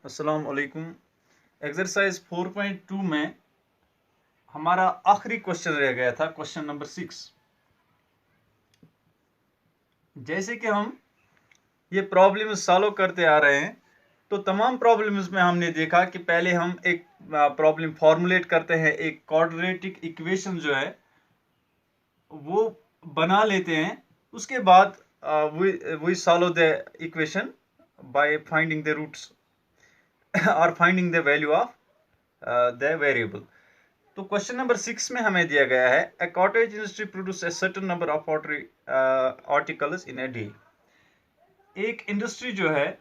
अस्सलाम वालेकुम। एक्सरसाइज 4.2 में हमारा आखिरी क्वेश्चन रह गया था, क्वेश्चन नंबर 6। जैसे कि हम ये प्रॉब्लम सॉल्व करते आ रहे हैं, तो तमाम प्रॉब्लम्स में हमने देखा कि पहले हम एक प्रॉब्लम फॉर्मुलेट करते हैं, एक क्वाड्रेटिक इक्वेशन जो है वो बना लेते हैं। उसके बाद we solve the equation by finding the roots और finding the value of the variable. तो क्वेश्चन नंबर 6 में हमें दिया गया है, a cottage industry produce a certain number of articles in a day. एक इंडस्ट्री जो है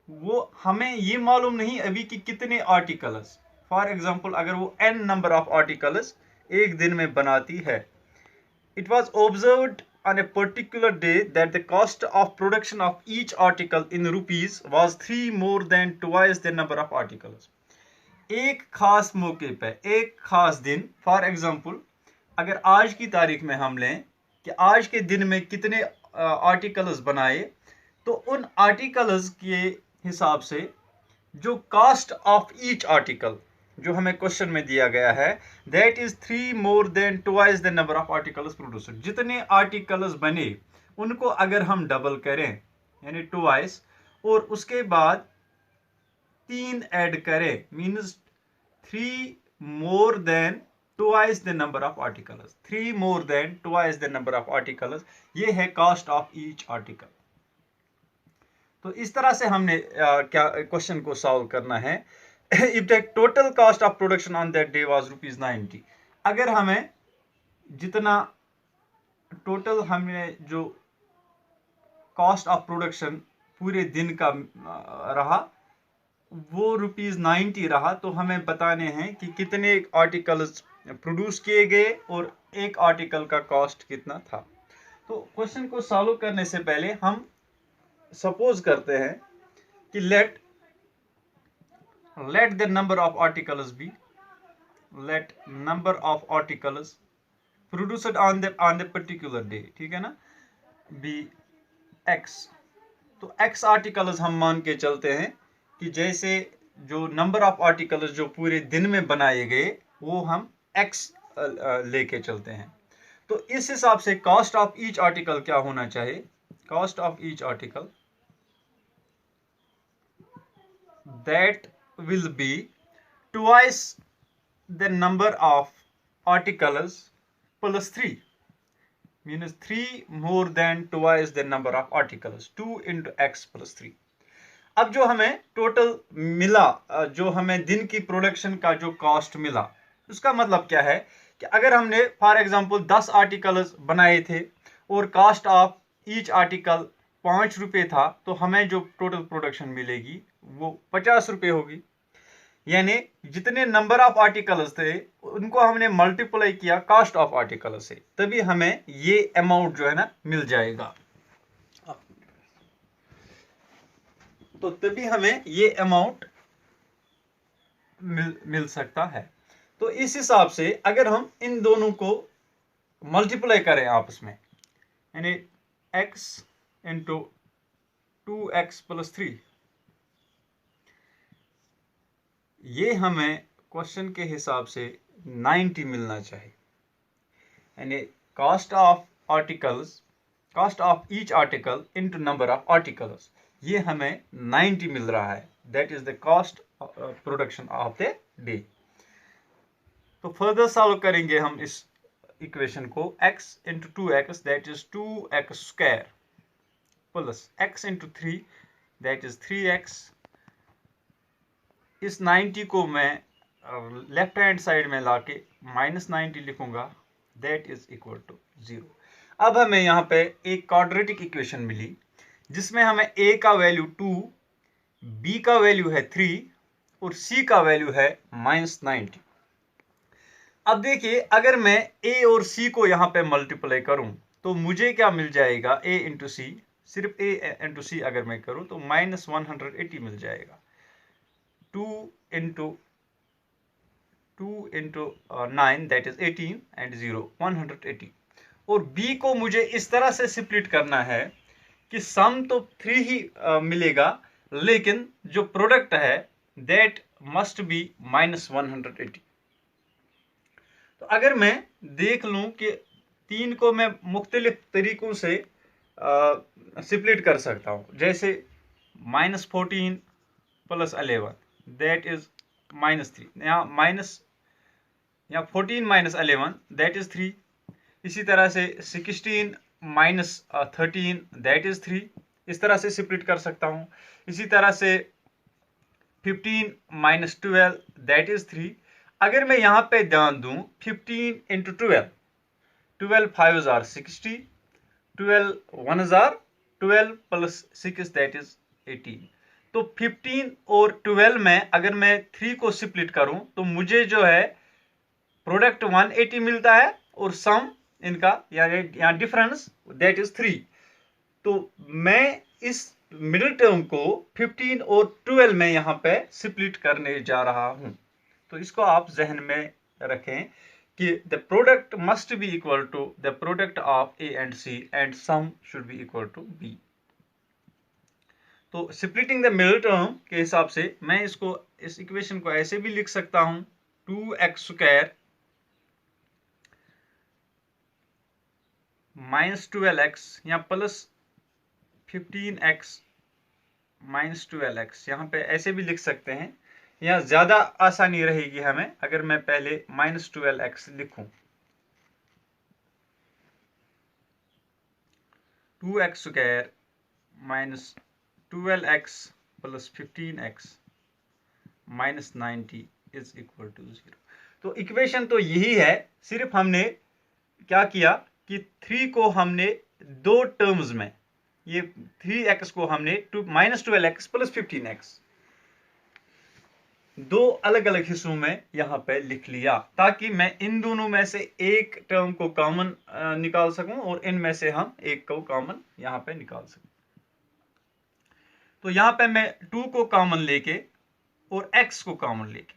वो हमें ये मालूम नहीं अभी कि कितने आर्टिकल्स, फॉर एग्जांपल अगर वो n नंबर ऑफ आर्टिकल्स एक दिन में बनाती है। It was observed on a particular day that the cost of production of each article in rupees was 3 more than twice the number of articles। एक खास मौके पे, एक खास दिन, फॉर एग्जांपल अगर आज की तारीख में हम लें कि आज के दिन में कितने आर्टिकल्स बनाए, तो उन आर्टिकल्स के हिसाब से जो कास्ट ऑफ ईच आर्टिकल जो हमें क्वेश्चन में दिया गया है, that is 3 more than twice the number of articles produced. जितने आर्टिकल्स बने उनको अगर हम डबल करें यानी ट्वाइस, और उसके बाद 3 ऐड करें, means 3 more than twice the number of articles. 3 more than twice the number of articles, ये है कास्ट ऑफ ईच आर्टिकल। तो इस तरह से हमने क्या क्वेश्चन को सॉल्व करना है। If the total cost of production on that day was ₹90, अगर हमें जितना टोटल हमें जो कॉस्ट ऑफ प्रोडक्शन पूरे दिन का रहा वो ₹90 रहा, तो हमें बताने हैं कि कितने आर्टिकल्स प्रोड्यूस किए गए और एक आर्टिकल का कॉस्ट कितना था। तो क्वेश्चन को सॉल्व करने से पहले हम सपोज करते हैं कि let the number of articles be, let number of articles produced on the particular day, ठीक है ना, बी एक्स। तो एक्स आर्टिकल्स हम मान के चलते हैं कि जैसे जो नंबर ऑफ आर्टिकल्स जो पूरे दिन में बनाए गए वो हम एक्स लेके चलते हैं। तो इस हिसाब से कॉस्ट ऑफ ईच आर्टिकल क्या होना चाहिए? Cost of each article that will be twice the number of articles plus 3, means 3 more than twice the number of articles, 2 into x plus 3। अब जो हमें टोटल मिला, जो हमें दिन की प्रोडक्शन का जो कॉस्ट मिला, उसका मतलब क्या है कि अगर हमने फॉर एग्जांपल 10 आर्टिकल्स बनाए थे और कॉस्ट ऑफ ईच आर्टिकल ₹5 था, तो हमें जो टोटल प्रोडक्शन मिलेगी वो ₹50 होगी। यानी जितने नंबर ऑफ आर्टिकल्स थे उनको हमने मल्टीप्लाई किया कॉस्ट ऑफ आर्टिकल से, तभी हमें ये अमाउंट जो है ना मिल जाएगा। तो तभी हमें ये अमाउंट मिल सकता है। तो इस हिसाब से अगर हम इन दोनों को मल्टीप्लाई करें आपस में, यानी x इंटू 2x प्लस 3, ये हमें क्वेश्चन के हिसाब से 90 मिलना चाहिए। यानी cost of articles, cost of each article into number of articles, ये हमें 90 मिल रहा है। That is the cost production of the day. तो फर्दर सॉल्व करेंगे हम इस इक्वेशन को, x into 2x that is 2x square plus x into 3 that is 3x। इस 90 को मैं लेफ्ट हैंड साइड में लाके -90 लिखूंगा, दैट इज इक्वल टू 0। अब हमें यहाँ पे एक क्वाड्रेटिक इक्वेशन मिली जिसमें हमें a का वैल्यू 2, b का वैल्यू है 3 और c का वैल्यू है -90। अब देखिए अगर मैं a और c को यहाँ पे मल्टीप्लाई करूं तो मुझे क्या मिल जाएगा, a इंटू सी, सिर्फ a इंटू सी अगर मैं करूं तो -180 मिल जाएगा। 2 इंटू 9 दैट इज 18 एंड 0 180। और b को मुझे इस तरह से स्प्लिट करना है कि सम तो 3 ही मिलेगा, लेकिन जो प्रोडक्ट है दैट मस्ट बी -180। तो अगर मैं देख लूं कि 3 को मैं मुख्तलिफ तरीकों से स्प्लिट कर सकता हूं, जैसे -14 + 11 दैट इज -3, या 14 - 11 दैट इज 3। इसी तरह से 16 - 13 दैट इज 3। इस तरह से स्प्लिट कर सकता हूं। इसी तरह से 15 - 12 दैट इज 3। अगर मैं यहां पे ध्यान दूं 15 × 12, 12 5s are 60, 12 1s are 12 + 6 that is 18। तो 15 और 12 में अगर मैं 3 को स्प्लिट करूं तो मुझे जो है प्रोडक्ट 180 मिलता है और सम इनका या डिफरेंस दैट इज 3। तो मैं इस मिडिल टर्म को 15 और 12 में यहां पे स्प्लिट करने जा रहा हूं। तो इसको आप जहन में रखें कि the product must be equal to the product of A and C and sum should be equal to B. तो स्प्लिटिंग द मिडिल टर्म के हिसाब से मैं इस इक्वेशन को ऐसे भी लिख सकता हूं, 2x² -12x या +15x -12x, यहाँ पे ऐसे भी लिख सकते हैं, या ज्यादा आसानी रहेगी हमें अगर मैं पहले -12x लिखूं। 2x² -12x + 15x -90 is equal to 0। तो इक्वेशन तो यही है, सिर्फ हमने क्या किया कि 3 को हमने दो टर्म्स में, ये 3x को हमने -12x + 15x दो अलग अलग हिस्सों में यहां पे लिख लिया, ताकि मैं इन दोनों में से एक टर्म को कॉमन निकाल सकूं और इनमें से हम एक को कॉमन यहां पे निकाल सकूं। तो यहां पे मैं 2 को कॉमन लेके और x को कॉमन लेके,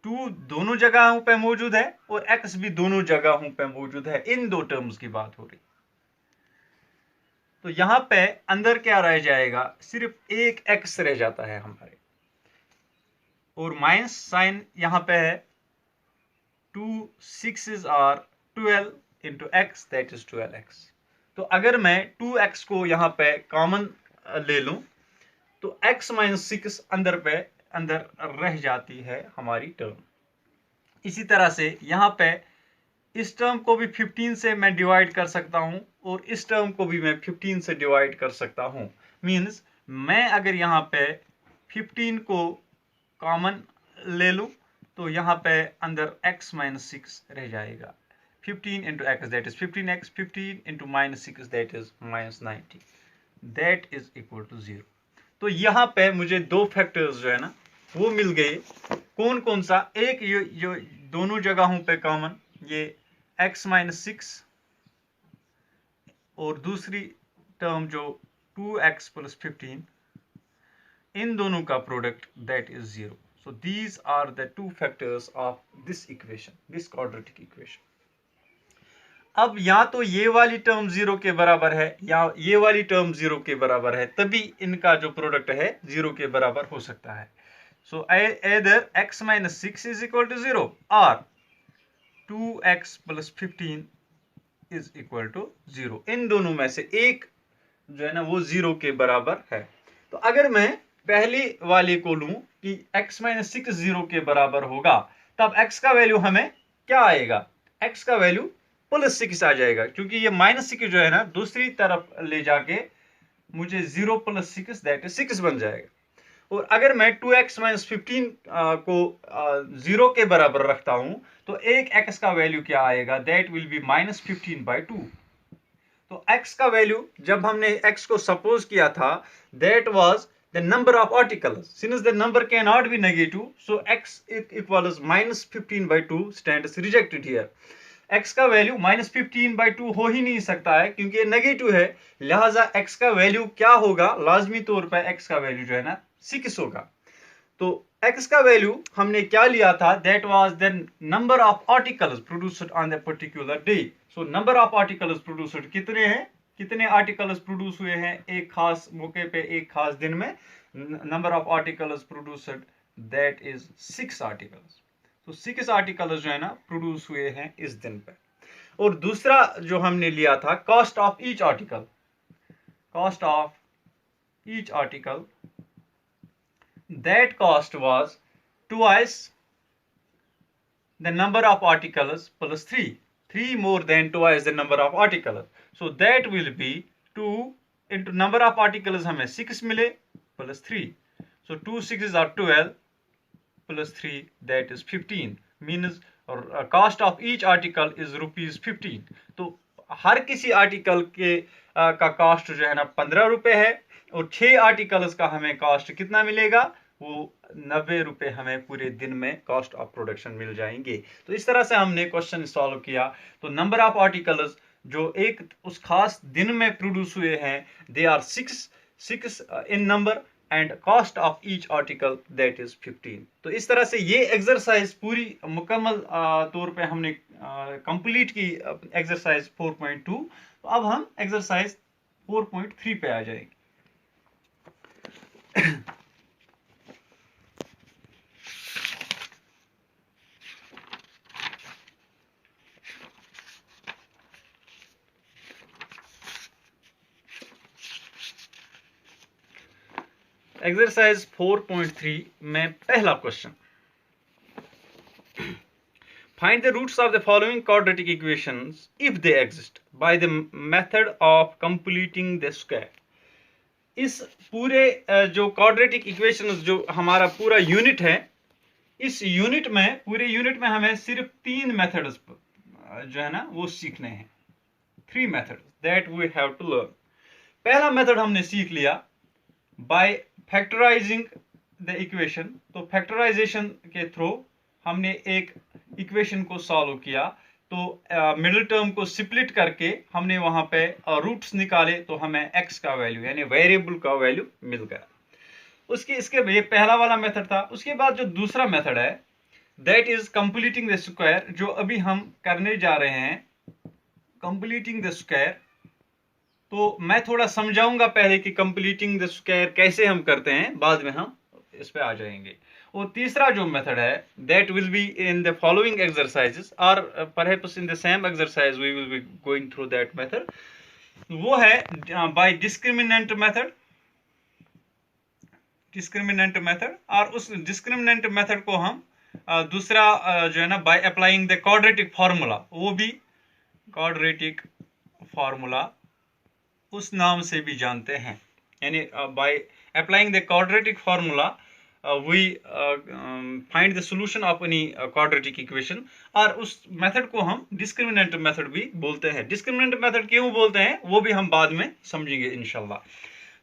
2 दोनों जगहों पे मौजूद है और x भी दोनों जगहों पे मौजूद है, इन दो टर्म्स की बात हो रही। तो यहां पे अंदर क्या रह जाएगा, सिर्फ एक x रह जाता है हमारे, और माइनस साइन यहां पे है। 2 6s are 12 × x that is 12x। तो अगर मैं 2x को यहां पे कॉमन ले लूं तो x - 6 अंदर रह जाती है हमारी टर्म। इसी तरह से यहां पे इस टर्म को भी 15 से मैं डिवाइड कर सकता हूं और इस टर्म को भी मैं 15 से डिवाइड कर सकता हूं। मींस मैं अगर यहां पे 15 को कॉमन ले लूं तो यहां पे अंदर x - 6 रह जाएगा। 15 × x that is 15x, 15 × -6 that is -90, that is equal to 0। तो यहां पे मुझे दो फैक्टर्स जो है ना वो मिल गए। कौन कौन सा, एक जो दोनों जगहों पे कॉमन ये x - 6 और दूसरी टर्म जो 2x + 15, इन दोनों का product that is 0। So these are the two factors of this equation, this quadratic equation. अब या तो ये वाली टर्म 0 के बराबर है या ये वाली टर्म 0 के बराबर है, तभी इनका जो प्रोडक्ट है 0 के बराबर हो सकता है। So either x - 6 is equal to 0 or 2x + 15 is equal to 0। इन दोनों में से एक जो है ना वो 0 के बराबर है। तो अगर मैं पहली वाली को लूं कि x - 6 0 के बराबर होगा, तब x का वैल्यू हमें क्या आएगा, x का वैल्यू +6 आ जाएगा, क्योंकि ये -6 जो है ना दूसरी तरफ ले जाके मुझे 0 + 6 दैट इज 6 बन जाएगा। और अगर मैं 2x - 15 को 0 के बराबर रखता हूं तो एक x का वैल्यू क्या आएगा, दैट विल बी -15/2। तो x का वैल्यू जब हमने x को सपोज किया था that was the number of articles. Since the number cannot be negative, so x equals -15/2 stands rejected here. x का वैल्यू -15/2 हो ही नहीं सकता है क्योंकि ये नेगेटिव है, लिहाजा x का वैल्यू क्या होगा, लाजमी तौर पर x का वैल्यू जो है ना 6 होगा। तो x का वैल्यू हमने क्या लिया था, that was the number of articles produced on the particular day. So number of articles produced कितने हैं, कितने आर्टिकल्स प्रोड्यूस हुए हैं एक खास मौके पे एक खास दिन में, number of articles produced, that is 6 articles. तो 6 articles जो है ना प्रोड्यूस हुए हैं इस दिन पे। और दूसरा जो हमने लिया था cost of each article, cost of each article, that cost was twice the number of articles plus 3 more than twice the number of articles. So that will be 2 into number of articles हमें 6 मिले plus 3. So 2 6s are 12 plus 3, that is 15. Means cost of each article is ₹15. तो हर किसी article के का cost जो है ना 15 रुपए है, और 6 आर्टिकल्स का हमें कॉस्ट कितना मिलेगा, वो 90 रुपए हमें पूरे दिन में कॉस्ट ऑफ प्रोडक्शन मिल जाएंगे। तो इस तरह से हमने क्वेश्चन सॉल्व किया। तो नंबर ऑफ आर्टिकल्स जो एक उस खास दिन में प्रोड्यूस हुए हैं, they are 6 in number, and cost of each article that is 15। तो इस तरह से ये एक्सरसाइज पूरी मुकम्मल तौर पे हमने कंप्लीट की एक्सरसाइज 4.2। तो अब हम एक्सरसाइज 4.3 पे आ जाएंगे। एक्सरसाइज 4.3 में पहला question, find the roots of the following quadratic equations if they exist by the method of completing the square. इस पूरे जो क्वाड्रेटिक इक्वेशंस जो हमारा पूरा यूनिट है, इस यूनिट में पूरे यूनिट में हमें सिर्फ 3 मेथड्स जो है ना वो सीखने हैं, 3 methods that we have to learn. पहला मेथड हमने सीख लिया बाय फैक्टराइजिंग द इक्वेशन। तो फैक्टराइजेशन के थ्रू हमने एक इक्वेशन को सॉल्व किया, तो मिडिल टर्म को स्प्लिट करके हमने वहां पे रूट्स निकाले, तो हमें x का वैल्यू यानी वेरिएबल का वैल्यू मिल गया। इसके ये पहला वाला मेथड था। उसके बाद जो दूसरा मेथड है that is completing the square, जो अभी हम करने जा रहे हैं, कंप्लीटिंग द स्क्वायर। तो मैं थोड़ा समझाऊंगा पहले कि कंप्लीटिंग द स्क्वायर कैसे हम करते हैं, बाद में हम इस पे आ जाएंगे। और तीसरा जो मेथड है that will be in the following exercises, और perhaps in the same exercise we will be going through that method. वो है by discriminant method, discriminant method. और उस डिस्क्रिमिनेंट मेथड को हम दूसरा जो है ना bye applying the quadratic formula, वो भी क्वाड्रेटिक फार्मूला उस नाम से भी जानते हैं। यानी by applying the quadratic formula we find the solution of any quadratic equation. और उस मेथड को हम डिस्क्रिमिनेंट मेथड भी बोलते हैं। डिस्क्रिमिनेंट मेथड क्यों बोलते हैं वो भी हम बाद में समझेंगे इंशाल्लाह।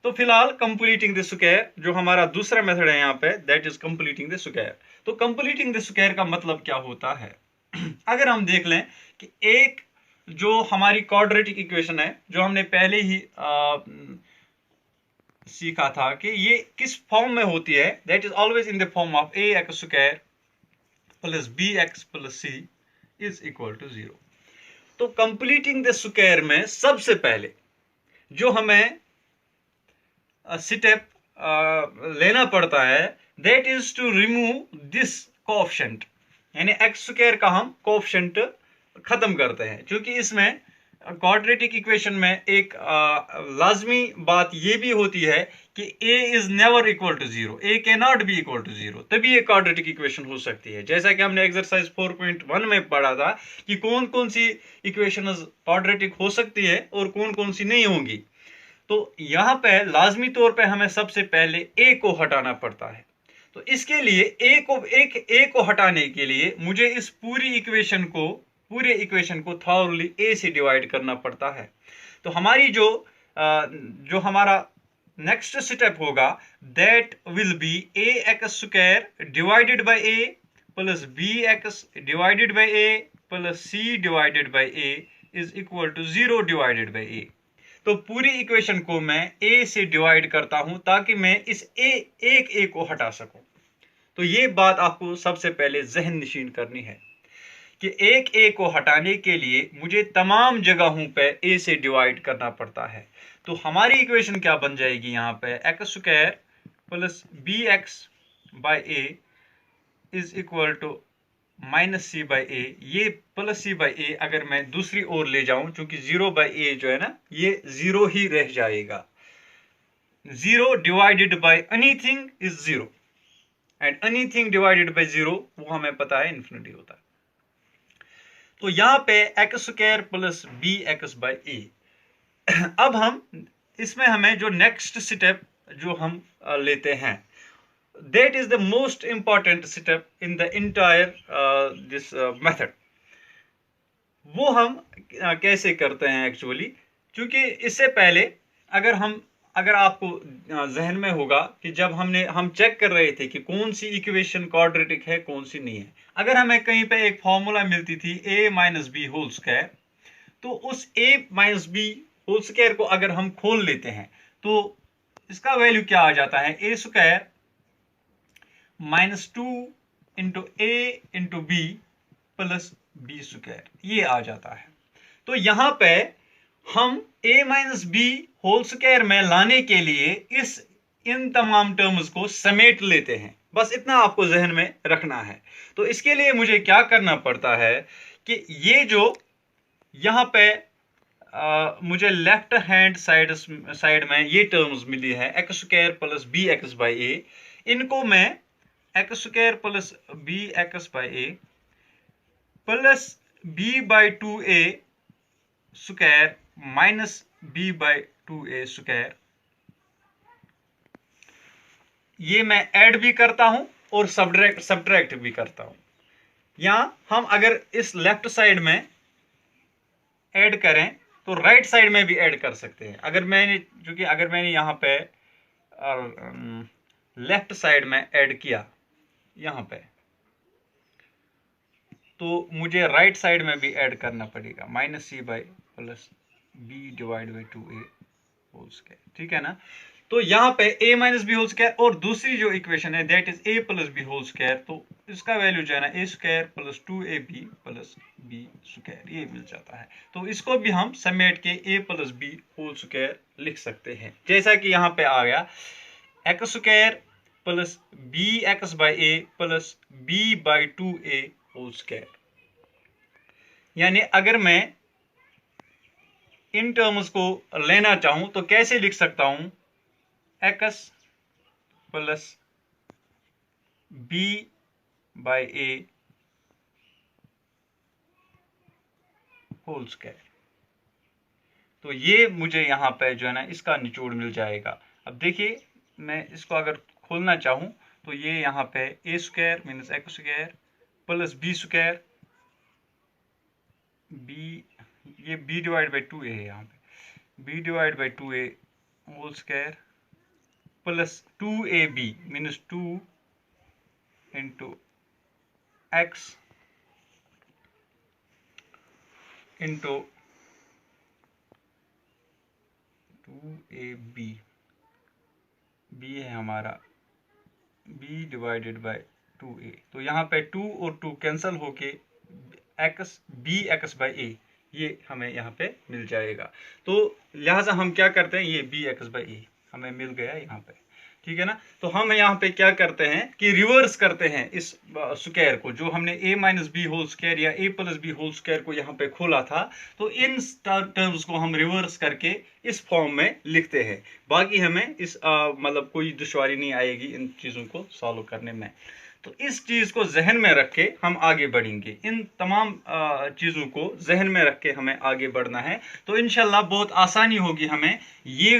तो फिलहाल कंप्लीटिंग द स्क्वायर जो हमारा दूसरा मेथड है यहाँ पे, that is completing the square. तो कंप्लीटिंग द स्क्वायर का मतलब क्या होता है? अगर हम देख लें कि एक जो हमारी क्वाड्रेटिक इक्वेशन है, जो हमने पहले ही सीखा था कि ये किस फॉर्म में होती है, that is always in the form of ax square plus bx plus c is equal to 0। तो कंप्लीटिंग द स्क्वायर में सबसे पहले जो हमें स्टेप लेना पड़ता है that is to remove this coefficient, यानी x स्क्वायर का हम कोएफिशिएंट खत्म करते हैं। क्योंकि इसमें क्वाड्रेटिक इक्वेशन में एक लाजमी बात यह भी होती है कि a is never equal to 0, a can not be equal to 0, तभी ये क्वाड्रेटिक इक्वेशन हो सकती है। जैसा कि हमने एक्सरसाइज 4.1 में पढ़ा था कि कौन कौन सी इक्वेशन क्वाड्रेटिक हो सकती है और कौन कौन सी नहीं होंगी। तो यहाँ पे लाजमी तौर पे हमें सबसे पहले a को हटाना पड़ता है। तो इसके लिए a को हटाने के लिए मुझे इस पूरे इक्वेशन को थॉरली a से डिवाइड करना पड़ता है। तो हमारी जो हमारा नेक्स्ट स्टेप होगा that will be ax square divided by a plus bx divided by a plus c divided by a is equal to 0 divided by a। तो पूरी इक्वेशन को मैं a से डिवाइड करता हूं ताकि मैं इस एक a को हटा सकूं। तो ये बात आपको सबसे पहले जहन नशीन करनी है कि एक a को हटाने के लिए मुझे तमाम जगहों पे a से डिवाइड करना पड़ता है। तो हमारी इक्वेशन क्या बन जाएगी यहाँ पे, x square plus B x by A is equal to minus C by A. ये प्लस सी बाई ए अगर मैं दूसरी ओर ले जाऊं, चूंकि 0/a जो है ना ये 0 ही रह जाएगा। 0 divided by anything is 0 and anything divided by 0 वो हमें पता है इन्फिनिटी होता है। तो यहां पे x square plus B x by A. अब हम इसमें हमें जो नेक्स्ट स्टेप जो हम लेते हैं, that is the most important step in the entire this method। वो हम कैसे करते हैं एक्चुअली, क्योंकि इससे पहले अगर आपको जहन में होगा कि जब हम चेक कर रहे थे कि कौन सी इक्वेशन क्वाड्रेटिक है कौन सी नहीं है, अगर हमें कहीं पे एक फॉर्मूला मिलती थी a minus b whole square, तो उस a minus b whole square को अगर हम खोल लेते हैं तो इसका वैल्यू क्या आ जाता है, a square minus 2 into a into b plus b square, ये आ जाता है। तो यहां पे हम a minus b whole square में लाने के लिए इन तमाम टर्म्स को समेट लेते हैं। बस इतना आपको जहन में रखना है। तो इसके लिए मुझे क्या करना पड़ता है कि ये जो यहां पे मुझे लेफ्ट हैंड साइड में ये टर्म्स मिली है x square plus B x by a, इनको मैं x square plus B x by a plus b by 2a square minus b by 2a square, ये मैं ऐड भी करता हूं और सब्ट्रैक्ट भी करता हूं। यहां हम अगर इस लेफ्ट साइड में ऐड करें तो राइट साइड में भी ऐड कर सकते हैं। अगर मैंने यहां पे लेफ्ट साइड में ऐड किया यहां पे, तो मुझे राइट साइड में भी ऐड करना पड़ेगा minus C by plus b divide by 2a whole square, ठीक है ना। तो यहां पे a minus b whole square और दूसरी जो इक्वेशन है that is a plus b whole square, तो इसका वैल्यू जो है ना a square plus 2ab plus b square, ये मिल जाता है। तो इसको भी हम समेट के a plus b whole square लिख सकते हैं, जैसा कि यहां पे आ गया x square plus B x by a plus b by 2a whole square. यानी अगर मैं इन टर्म्स को लेना चाहूं तो कैसे लिख सकता हूं, x plus b by a whole square. तो ये मुझे यहां पे जो है ना इसका निचोड़ मिल जाएगा। अब देखिए मैं इसको अगर खोलना चाहूं तो ये यहां पे a square minus x square plus b square, ये b डिवाइड बाई 2a है, यहाँ पे b divide by 2a whole square plus 2ab minus 2 into x into 2ab, b है हमारा b डिवाइडेड बाई 2a। तो यहाँ पे 2 और 2 कैंसल होके बी एक्स बाई ए ये हमें यहाँ पे मिल जाएगा। तो लिहाजा हम क्या करते हैं, ये बी एक्स बाई ए हमें मिल गया यहाँ पे, ठीक है ना। तो हम यहाँ पे क्या करते हैं कि रिवर्स करते हैं इस स्क्वायर को, जो हमने a minus b whole square या a plus b whole square को यहाँ पे खोला था, तो इन टर्म्स को हम रिवर्स करके इस फॉर्म में लिखते हैं। बाकी हमें इस मतलब कोई दुश्वारी नहीं आएगी इन चीज़ों को सॉल्व करने में। तो इस चीज को जहन में रख के हम आगे बढ़ेंगे, इन तमाम चीजों को जहन में रख के हमें आगे बढ़ना है। तो इंशाल्लाह बहुत आसानी होगी हमें ये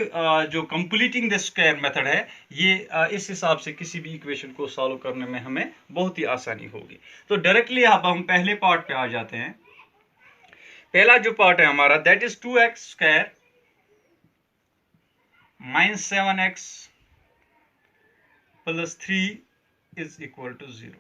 जो कंप्लीटिंग द स्क्वायर मेथड है, ये इस हिसाब से किसी भी इक्वेशन को सॉल्व करने में हमें बहुत ही आसानी होगी। तो डायरेक्टली अब हम पहले पार्ट पे आ जाते हैं। पहला जो पार्ट है हमारा that is 2x square minus 7x plus 3 is equal to 0,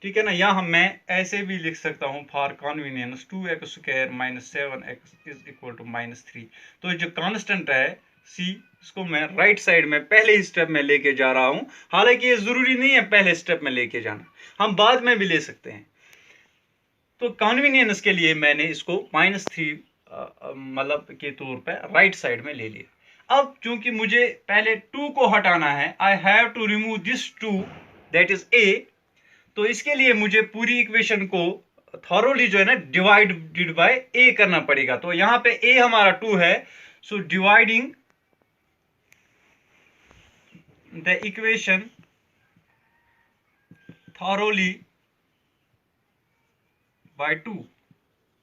ठीक है ना। यहाँ मैं ऐसे भी लिख सकता हूँ for convenience 2x square minus 7x is equal to minus 3। तो जो कांस्टेंट है c, इसको मैं राइट साइड में पहले ही स्टेप में लेके जा रहा हूँ। हालांकि ये जरूरी नहीं है पहले स्टेप में लेके जाना, हम बाद में भी ले सकते हैं। तो कॉन्वीनियंस के लिए मैंने इसको -3 मतलब के तौर पर राइट साइड में ले लिया। अब चूंकि मुझे पहले 2 को हटाना है, I have to remove this 2 that is a, तो इसके लिए मुझे पूरी इक्वेशन को थॉरोली जो है ना डिवाइडेड बाय a करना पड़ेगा। तो यहां पे a हमारा 2 है, so dividing the equation thoroughly by 2,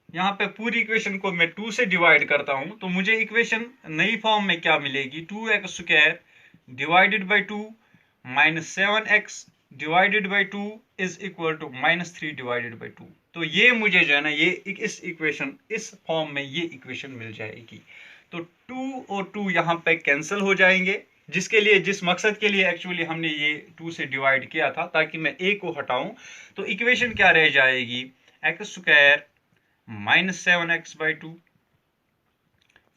यहां पे पूरी इक्वेशन को मैं 2 से डिवाइड करता हूं, तो मुझे इक्वेशन नई फॉर्म में क्या मिलेगी, 2x² divided by 2 minus 7x divided by 2 is equal to -3 divided by 2। तो ये मुझे जो है ना ये इस इक्वेशन, इस फॉर्म में ये इक्वेशन मिल जाएगी। तो 2 और 2 यहाँ पे कैंसिल हो जाएंगे, जिसके लिए, जिस मकसद के लिए एक्चुअली हमने ये 2 से डिवाइड किया था, ताकि मैं a को हटाऊं। तो इक्वेशन क्या रह जाएगी, x² minus 7x by 2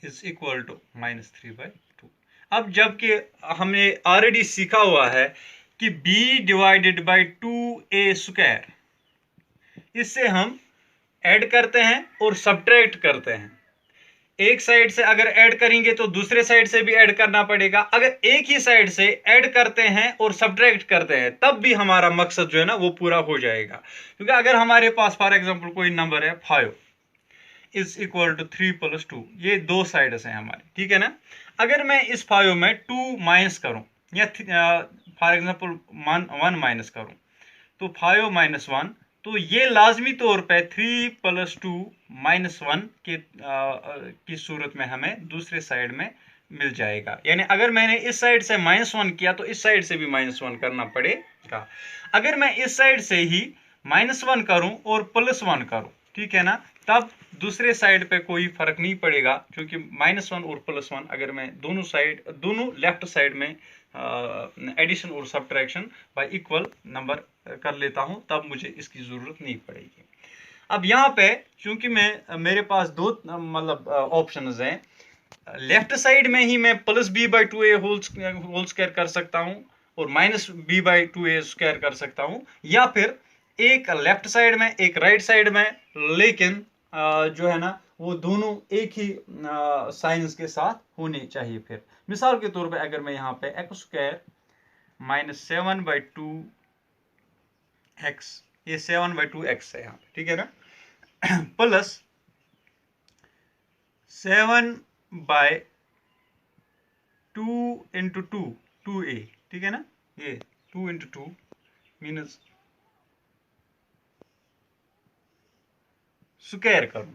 is equal to -3/2। अब जबकि हमने ऑलरेडी सीखा हुआ है कि b डिवाइडेड बाई 2a², इससे हम ऐड करते हैं और सब्ट्रैक्ट करते हैं। एक साइड से अगर ऐड करेंगे तो दूसरे साइड से भी ऐड करना पड़ेगा। अगर एक ही साइड से ऐड करते हैं और सब्ट्रैक्ट करते हैं तब भी हमारा मकसद जो है ना वो पूरा हो जाएगा। क्योंकि अगर हमारे पास फॉर एग्जांपल कोई नंबर है 5 इज इक्वल टू 3 + 2, ये दो साइड्स हैं हमारे, ठीक है ना। अगर मैं इस 5 में 2 माइनस करूं या फॉर एग्जांपल 1 माइनस करूं, तो 5 - 1, तो ये लाजमी तौर पे 3 + 2 - 1 की सूरत में हमें दूसरे साइड में मिल जाएगा। यानी अगर मैंने इस साइड से -1 किया तो इस साइड से भी -1 करना पड़ेगा। अगर मैं इस साइड से ही -1 करूं और +1 करूं, ठीक है ना, तब दूसरे साइड पे कोई फर्क नहीं पड़ेगा, क्योंकि -1 और +1 अगर मैं दोनों लेफ्ट साइड में एडिशन और सब्ट्रैक्शन बाय इक्वल नंबर कर लेता हूं, तब मुझे इसकी जरूरत नहीं पड़ेगी। अब यहाँ पे चूंकि मेरे पास दो मतलब ऑप्शंस हैं, लेफ्ट साइड में ही मैं +b/2a होल स्क्वायर कर सकता हूं और -b/2a² कर सकता हूं, या फिर एक लेफ्ट साइड में एक राइट साइड में, लेकिन जो है ना वो दोनों एक ही साइंस के साथ होने चाहिए। फिर मिसाल के तौर पे अगर मैं यहाँ पे x² -7/2x, ये 7/2x है यहाँ पे, ठीक है ना, प्लस 7/2 × 2 2a, ठीक है ना, ये 2 × 2 मीनस स्क्वायर करूं,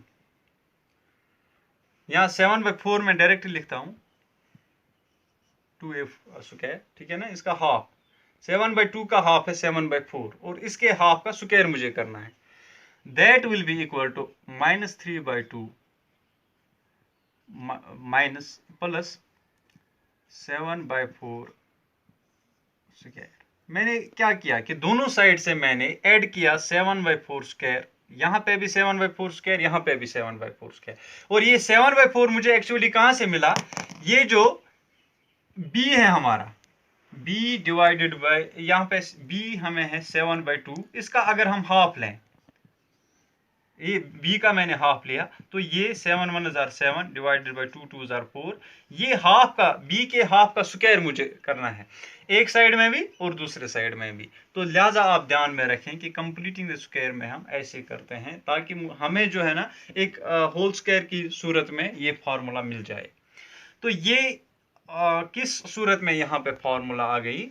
यहां 7/4 में डायरेक्टली लिखता हूं 2a², ठीक है ना, इसका हाफ 7/2 का हाफ है 7/4 और इसके हाफ का स्क्वायर मुझे करना है। That will be equal to -3/2 minus plus 7/4 square. मैंने क्या किया कि दोनों साइड से मैंने ऐड किया 7/4 स्क्वायर, यहां पे भी 7/4 स्क्वायर, यहां पे भी 7/4 स्क्वायर, और ये 7/4 मुझे एक्चुअली कहां से मिला, ये जो b है हमारा, b डिवाइडेड बाय, यहाँ पे b हमें है 7/2, इसका अगर हम हाफ लें, ये b का मैंने हाफ लिया, तो ये 7 × 1 = 7 डिवाइडेड बाय 2 × 2 = 4, ये हाफ का, b के हाफ का स्क्वायर मुझे करना है, एक साइड में भी और दूसरे साइड में भी। तो लिहाजा आप ध्यान में रखें कि कंप्लीटिंग द स्क्वायर में हम ऐसे करते हैं ताकि हमें जो है ना एक होल स्क्वायर की सूरत में ये फार्मूला मिल जाए। तो ये किस सूरत में यहाँ पे फार्मूला आ गई,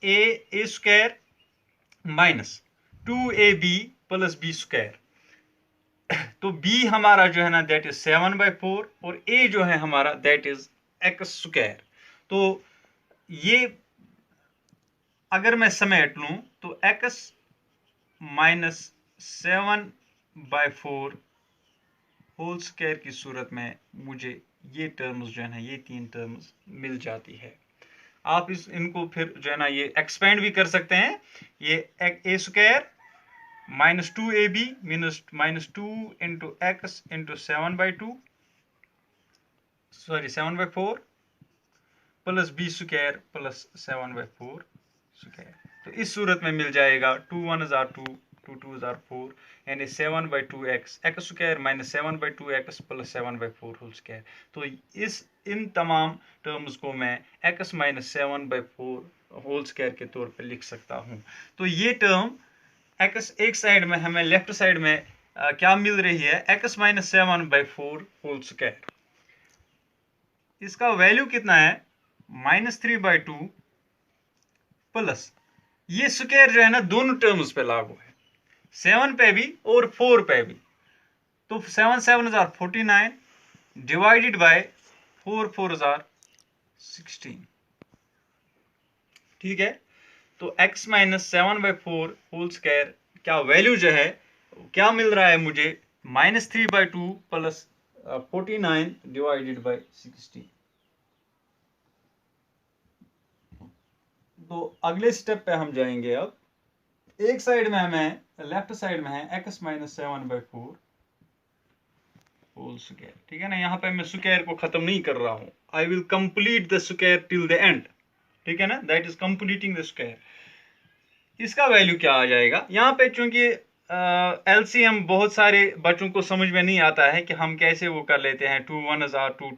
a² माइनस 2ab + b², तो b हमारा जो है ना दैट इज 7/4 और a जो है हमारा दैट इज x²। तो ये अगर मैं समेट लूं तो x - 7/4 होल स्क्वायर की सूरत में मुझे ये टर्म्स जो है ना, ये 3 टर्म्स मिल जाती है। आप इनको फिर जो है ना ये एक्सपेंड भी कर सकते हैं, ये a² -2ab -2 × x × 7/2 sorry 7/4 plus b² plus 7/4 square. तो इस सूरत में मिल जाएगा 2 × 1 = 2 2 2 जार 4 यानी 7/2x x square minus 7/2x plus 7/4 whole square. तो इन तमाम टर्म्स को मैं x माइनस 7/4 होल स्क्वायर के तौर पर लिख सकता हूँ। तो ये टर्म x एक साइड में हमें लेफ्ट साइड में क्या मिल रही है, x माइनस 7/4 होल स्क्वायर। इसका वैल्यू कितना है, -3/2 प्लस ये स्क्वायर जो है ना दोनों टर्म्स पे लागू है, 7 पे भी और 4 पे भी। तो 7 7 जार 49 डिवाइडेड बाय 4 4 जार 16। ठीक है, तो x माइनस 7/4 होल स्क्वायर क्या वैल्यू जो है क्या मिल रहा है मुझे, -3/2 प्लस 49 डिवाइडेड बाय 16। तो अगले स्टेप पे हम जाएंगे। अब एक साइड में हमें लेफ्ट साइड में है x माइनस 7/4 होल स्क्वायर। ठीक है ना, यहाँ पे मैं स्क्वायर को खत्म नहीं कर रहा हूं, I will complete the square till the end. ठीक है ना, that is completing the square. इसका वैल्यू क्या आ जाएगा यहाँ पे, चूंकि एलसीएम बहुत सारे बच्चों को समझ में नहीं आता है कि हम कैसे वो कर लेते हैं, 2 1 जार 2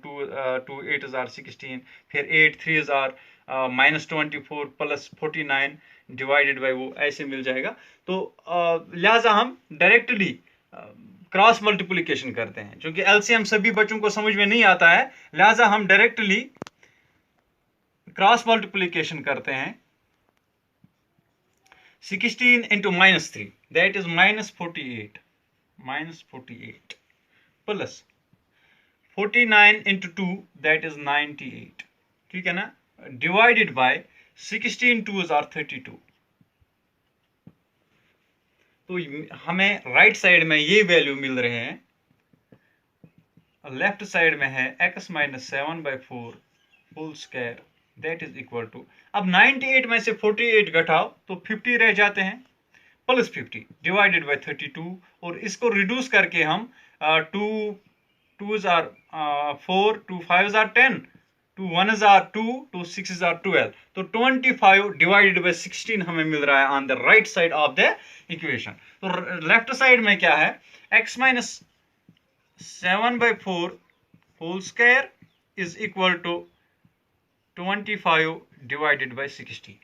2 8 जार 16, फिर 8 3 जार -24 प्लस 49 डिवाइडेड बाय वो ऐसे मिल जाएगा। तो लिहाजा हम डायरेक्टली क्रॉस मल्टीप्लिकेशन करते हैं, क्योंकि एलसीएम सभी बच्चों को समझ में नहीं आता है, लिहाजा हम डायरेक्टली क्रॉस मल्टीप्लिकेशन करते हैं। 16 into -3 that is -48 plus 49 into 2 that is 98। ठीक है ना, डिवाइडेड बाय 16 2 जार 32। तो हमें राइट साइड में ये वैल्यू मिल रहे हैं, लेफ्ट साइड में है x minus 7/4 whole square that is equal to, अब 98 में से 48 घटाओ तो 50 रह जाते हैं, प्लस 50 डिवाइडेड बाय 32, और इसको रिड्यूस करके हम 2 2 जार 4 2 5 जार 10 2 1 जार 2 2 6 जार 12, तो 25 डिवाइडेड बाय 16 हमें मिल रहा है on the right side of the equation. तो लेफ्ट साइड में क्या है, x minus 7/4 whole square is equal to 25 divided by 16।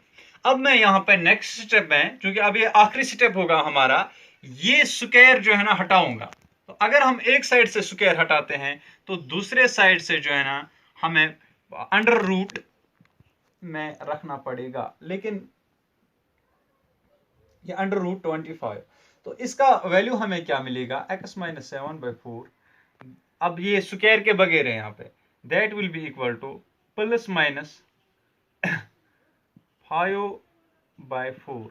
अब मैं यहां पे नेक्स्ट स्टेप में, क्योंकि अब ये आखिरी स्टेप होगा हमारा, ये स्क्वायर जो है ना हटाऊंगा। तो अगर हम एक साइड से स्क्वायर हटाते हैं तो दूसरे साइड से जो है ना हमें अंडर रूट में रखना पड़ेगा, लेकिन ये अंडर रूट 25। तो इसका वैल्यू हमें क्या मिलेगा, x माइनस 7/4, अब ये स्क्वायर के बगैर है यहाँ पे, that will be equal two plus minus 5/4।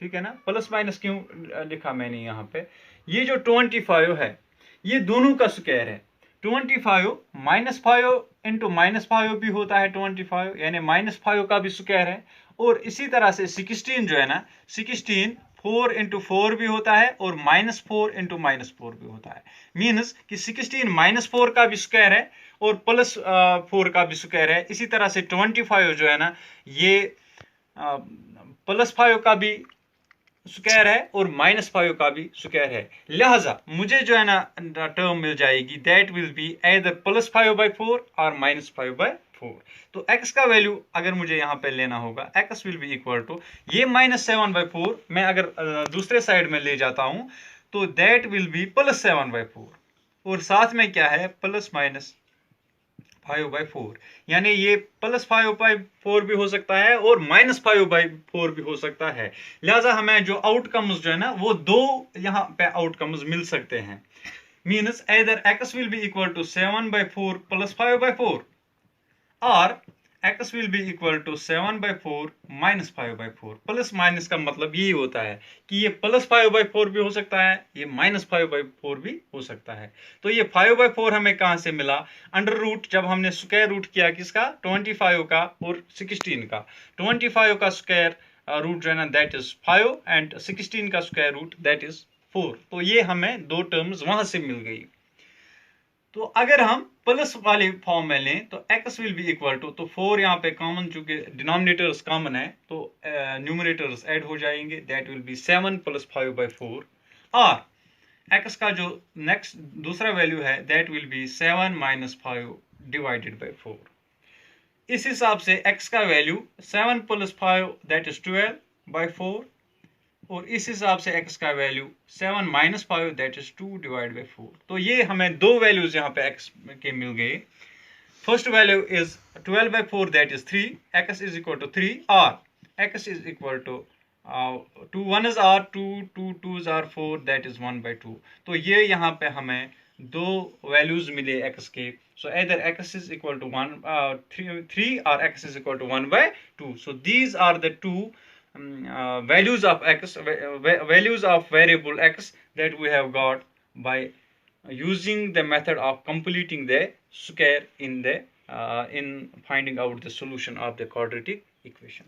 ठीक है ना, प्लस माइनस क्यों लिखा मैंने यहाँ पे, ये जो 25 है ये दोनों का स्क्वायर है। 25 -5 इंटू -5 भी होता है 25, यानी -5 का भी स्क्वायर है। और इसी तरह से 16 जो है ना, 16 4 इंटू 4 भी होता है और -4 इंटू -4 भी होता है। मीन्स कि 16 -4 का भी स्क्वायर है और प्लस 4 का भी स्क्वायर है। इसी तरह से 25 जो है ना ये +5 का भी स्क्वायर है और -5 का भी स्क्वायर है। लिहाजा मुझे जो है ना टर्म मिल जाएगी, दैट विल बी either +5/4 और -5/4। तो x का वैल्यू अगर मुझे यहाँ पे लेना होगा, x will be equal to ये -7/4 मैं अगर दूसरे साइड में ले जाता हूं तो दैट विल बी +7/4, और साथ में क्या है +5/4, यानी ये +5/4 भी हो सकता है और -5/4 भी हो सकता है। लिहाजा हमें जो आउटकम्स जो है ना वो दो यहाँ पे आउटकम्स मिल सकते हैं। Means either x will be equal to 7/4 plus 5/4 और x will be equal to 7/4 minus 5/4। Plus minus का मतलब यही होता है कि ये +5/4 भी हो सकता है, ये -5/4 भी हो सकता है। तो ये 5/4 हमें कहां से मिला, अंडर रूट जब हमने स्क्वायर रूट किया किसका, 25 का और 16 का। 25 का स्क्वायर रूट जो है ना दैट इज 5 एंड 16 का स्क्वायर रूट दैट इज 4। तो ये हमें दो टर्म्स वहां से मिल गई। तो अगर हम प्लस वाले फॉर्म में लें तो x will be equal to, तो 4 यहाँ पे कॉमन, चूंकि डिनोमिनेटर्स कॉमन है तो न्यूमरेटर्स ऐड हो जाएंगे, दैट विल बी 7 + 5/4, और x का जो नेक्स्ट दूसरा वैल्यू है दैट विल बी 7 - 5 / 4। इस हिसाब से x का वैल्यू 7 + 5 दैट इज 12/4, और इस हिसाब से x का वैल्यू 7 - 5 दैट इज 2/4। तो ये हमें दो वैल्यूज यहाँ पे x के मिल गए। First value is 12/4 that is 3, x is equal to 3, और x is equal to 2 1s are 2 2 2s are 4 that is 1/2। तो ये यहाँ पे हमें दो वैल्यूज मिले x के, so either x is equal to 3 or x is equal to 1/2। so these are the two values of x, values of variable x that we have got by using the method of completing the square in the in finding out the solution of the quadratic equation.